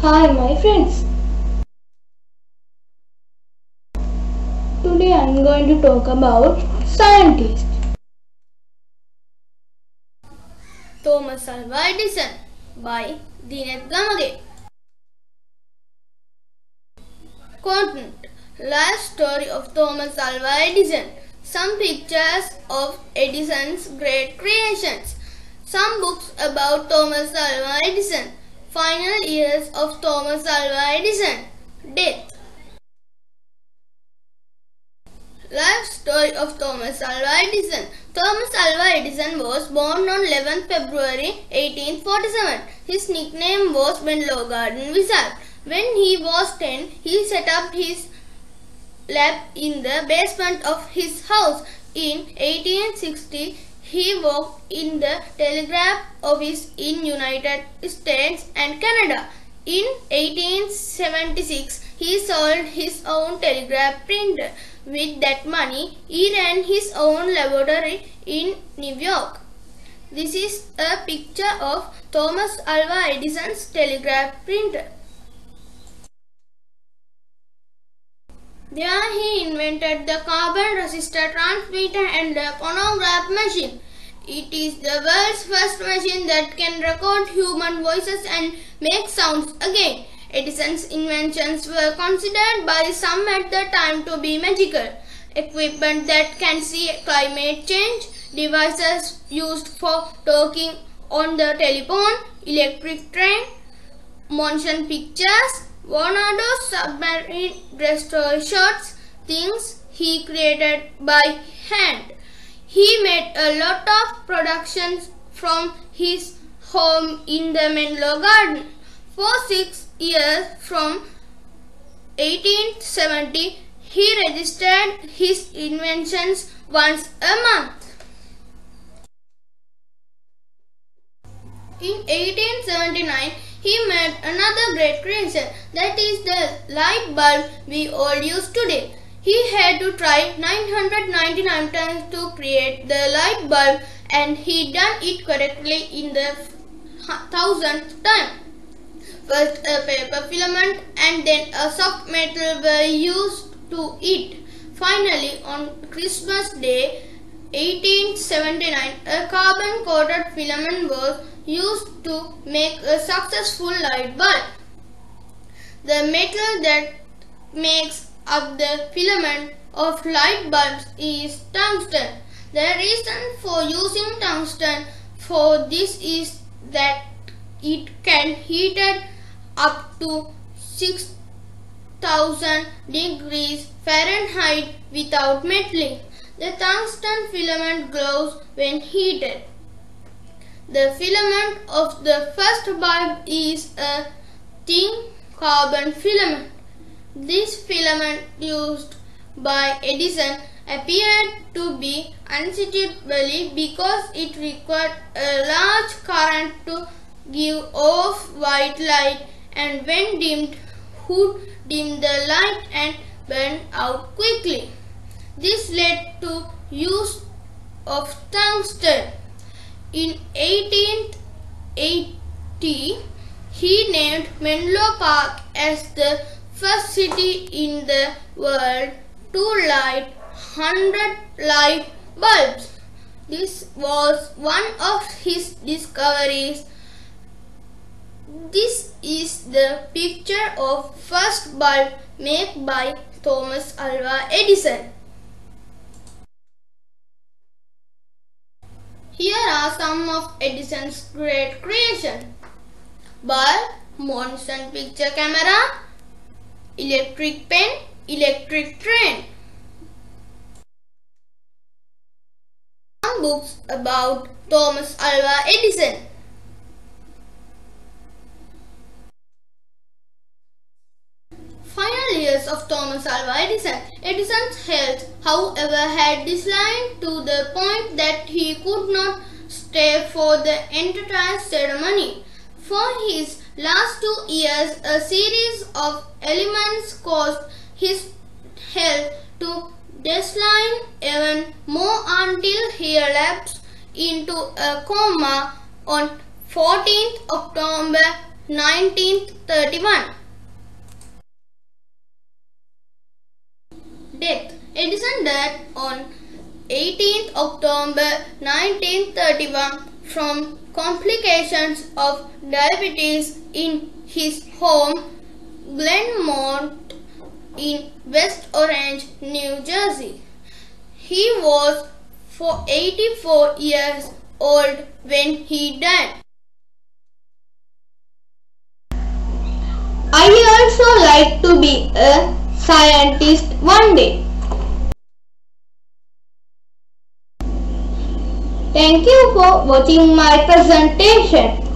Hi my friends, today I am going to talk about scientists. Thomas Alva Edison by Dinet Gamage. Content: Life story of Thomas Alva Edison. Some pictures of Edison's great creations. Some books about Thomas Alva Edison. Final years of Thomas Alva Edison. Death. Life story of Thomas Alva Edison. Thomas Alva Edison was born on 11th February 1847. His nickname was Menlo Garden Wizard. When he was 10, he set up his lab in the basement of his house. In 1860, he worked in the telegraph office in United States and Canada. In 1876, he sold his own telegraph printer. With that money, he ran his own laboratory in New York. This is a picture of Thomas Alva Edison's telegraph printer. There he invented the carbon resistor transmitter and the phonograph machine. It is the world's first machine that can record human voices and make sounds again. Edison's inventions were considered by some at the time to be magical. Equipment that can see climate change, devices used for talking on the telephone, electric train, motion pictures, Leonardo's submarine destroyer shots, things he created by hand. He made a lot of productions from his home in the Menlo Garden. For 6 years from 1870, he registered his inventions once a month. In 1879, he made another great creation, that is the light bulb we all use today. He had to try 999 times to create the light bulb, and he done it correctly in the 1000th time. First a paper filament and then a soft metal were used to it. Finally, on Christmas Day 1879, a carbon-coated filament was used to make a successful light bulb. The metal that makes up the filament of light bulbs is tungsten. The reason for using tungsten for this is that it can heat up to 6000 degrees Fahrenheit without melting. The tungsten filament glows when heated. The filament of the first bulb is a thin carbon filament. This filament used by Edison appeared to be unsuitable because it required a large current to give off white light, and when dimmed, would dim the light and burn out quickly. This led to use of tungsten. In 1880, he named Menlo Park as the first city in the world to light 100 light bulbs. This was one of his discoveries. This is the picture of first bulb made by Thomas Alva Edison. Here are some of Edison's great creations: bulb, motion picture camera, electric pen, electric train. Some books about Thomas Alva Edison. Final years of Thomas Alva Edison. Edison's health, however, had declined to the point that he could not stay for the entire ceremony. For his last 2 years, a series of ailments caused his health to decline even more until he lapsed into a coma on 14th October 1931. Death. Edison died on 18th October 1931 from complications of diabetes in his home, Glenmont in West Orange, New Jersey. He was 84 years old when he died. I also like to be a scientist one day. Thank you for watching my presentation.